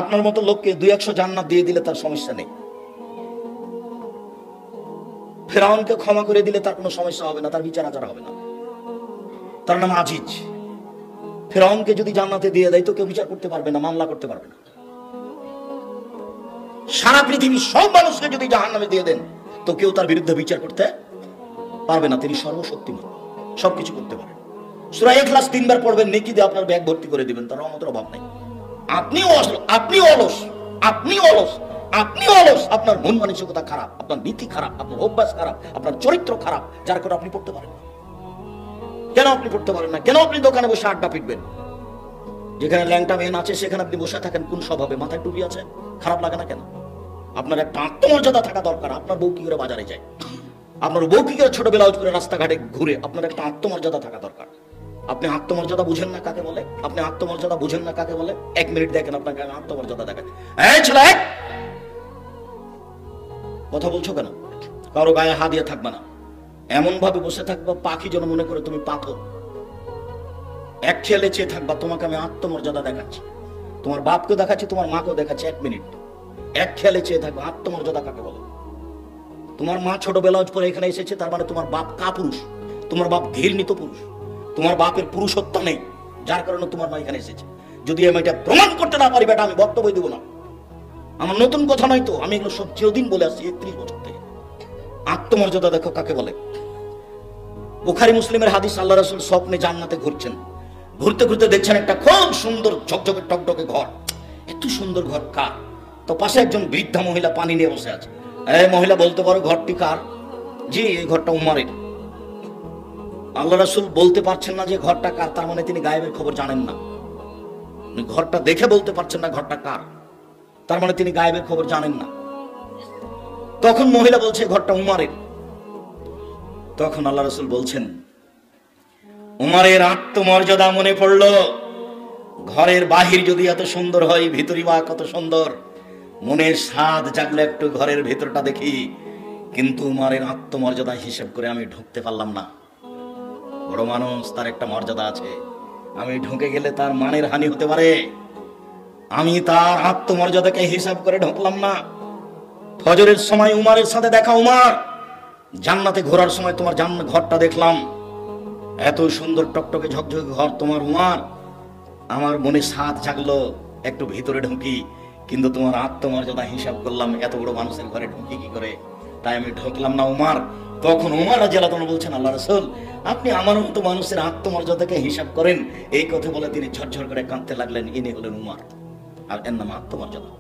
আপনার মতো লোককে 200 জান্নাত দিয়ে দিলে তার সমস্যা নেই। ফেরাউনকে ক্ষমা করে দিলে তার কোনো সমস্যা হবে না, তার বিচার আচার হবে না, তার নাম আজিজ। ফেরাউনকে যদি জান্নাতে দিয়ে দেয় তো কেউ বিচার করতে পারবে না, মামলা করতে পারবে না। সারা পৃথিবীর সব মানুষকে যদি জাহান্নামে দিয়ে দেন তো কেউ তার বিরুদ্ধে বিচার করতে পারবে না। তিনি সর্বশক্তিমান, সবকিছু করতে পারেন। সূরা ইখলাস 3 বার পড়বেন, নেকি দিয়ে আপনার ব্যাগ ভর্তি করে দিবেন, তার রহমতের অভাব নাই। আপনি অলস, আপনার মন মানসিকতা খারাপ, আপনার নীতি খারাপ, আপনার অভ্যাস খারাপ, আপনার চরিত্র খারাপ, যার কারণে আপনি পড়তে পারেন না। কেন আপনি পড়তে পারেন না? কেন আপনি দোকানে বসে আড্ডা পিটবেন? যেখানে ল্যাংটা মেয়ে আছে সেখানে আপনি বসে থাকেন কোন স্বভাবে? মাথায় টুপি আছে, খারাপ লাগে না কেন? আপনার একটা আত্মমর্যাদা থাকা দরকার। আপনার বউ কি করে বাজারে যায়, আপনার বউ কি করে ছোট ব্লাউজ করে রাস্তাঘাটে ঘুরে, আপনার একটা আত্মমর্যাদা থাকা দরকার। আপনি আত্মমর্যাদা বুঝেন না কাকে বলে? আপনি আত্মমর্যাদা বুঝেন না কাকে বলে? 1 মিনিট দেখেন আপনাকে আত্মমর্যাদা দেখায়। এই ছেলে, কথা বলছো কেন? কারো গায়ে হাত দিয়ে থাকবে না, এমন ভাবে বসে থাকবা পাখি যেন মনে করে তুমি পাথর। এক খেলে চেয়ে থাকবা, তোমাকে আমি আত্মমর্যাদা দেখাচ্ছি, তোমার বাপকে দেখাচ্ছি, তোমার মাকেও দেখাচ্ছি। 1 মিনিট এক খেলে চেয়ে থাকবা। আত্মমর্যাদা কাকে বলে? তোমার মা ছোট ব্লাউজ পরে এখানে এসেছে, তার মানে তোমার বাপ কাপুরুষ, তোমার বাপ ঘৃণিত পুরুষ, তোমার বাপের পুরুষত্ব নেই, যার কারণে তোমার মা এখানে এসেছে। যদি আমি এটা প্রমাণ করতে না পারি বেটা, আমি বক্তব্য দেবো না। আমার নতুন কথা নয় তো, আমি এগুলো সব চিরদিন বলে আসছি 31 বছর থেকে। আত্মমর্যাদা দেখো কাকে বলে। বুখারী মুসলিমের হাদিস, আল্লাহ রাসূল স্বপ্নে জান্নাতে ঘুরছেন, ঘুরতে ঘুরতে দেখছেন একটা খুব সুন্দর ঝকঝকে টকটকে ঘর। এত সুন্দর ঘর কার? তো পাশে একজন বৃদ্ধা মহিলা পানি নিয়ে বসে আছে। এই মহিলা বলতে পারো ঘরটি কার? জি, এই ঘরটা উমারের। আল্লাহ রাসূল বলতে পারছেন না যে ঘরটা কার, তার মানে তিনি গায়েবের খবর জানেন না। ঘরটা দেখে বলতে পারছেন না ঘরটা কার, তার মানে তিনি গায়েবের খবর জানেন না। তখন মহিলা বলছে ঘরটা উমারের। তখন আল্লাহ রাসূল বলছেন, উমারের আত্মমর্যাদা মনে পড়লো। ঘরের বাহির যদি এত সুন্দর হয়, ভিতরই বা কত সুন্দর। মনের স্বাদ জাগলে একটু ঘরের ভেতরটা দেখি, কিন্তু উমারের আত্মমর্যাদা হিসেব করে আমি ঢুকতে পারলাম না। বড় মানুষ, তার একটা মর্যাদা আছে, আমি ঢুকে গেলে তার মানের হানি হতে পারে। আমি তার আত্মমর্যাদাকে হিসাব করে ঢুকলাম না। ফজরের সময় উমারের সাথে দেখা, উমার জান্নাতে ঘোরার সময় তোমার ঘরটা দেখলাম, এত সুন্দর টকটকে ঝকঝকে ঘর তোমার উমার। আমার মনে স্বাদ জাগলো একটু ভিতরে ঢুকি, কিন্তু তোমার আত্মমর্যাদা হিসাব করলাম, এত বড় মানুষের ঘরে ঢুকি কি করে, তাই আমি ঢুকলাম না উমার। তখন উমার রাদিয়াল্লাহু আনহু বলছেন, আল্লাহ রাসূল আপনি আমার মতো মানুষের আত্মমর্যাদাকে হিসাব করেন। এই কথা বলে তিনি ঝরঝর করে কাঁদতে লাগলেন। ইনি হলেন উমার, আর এর নাম আত্মমর্যাদা।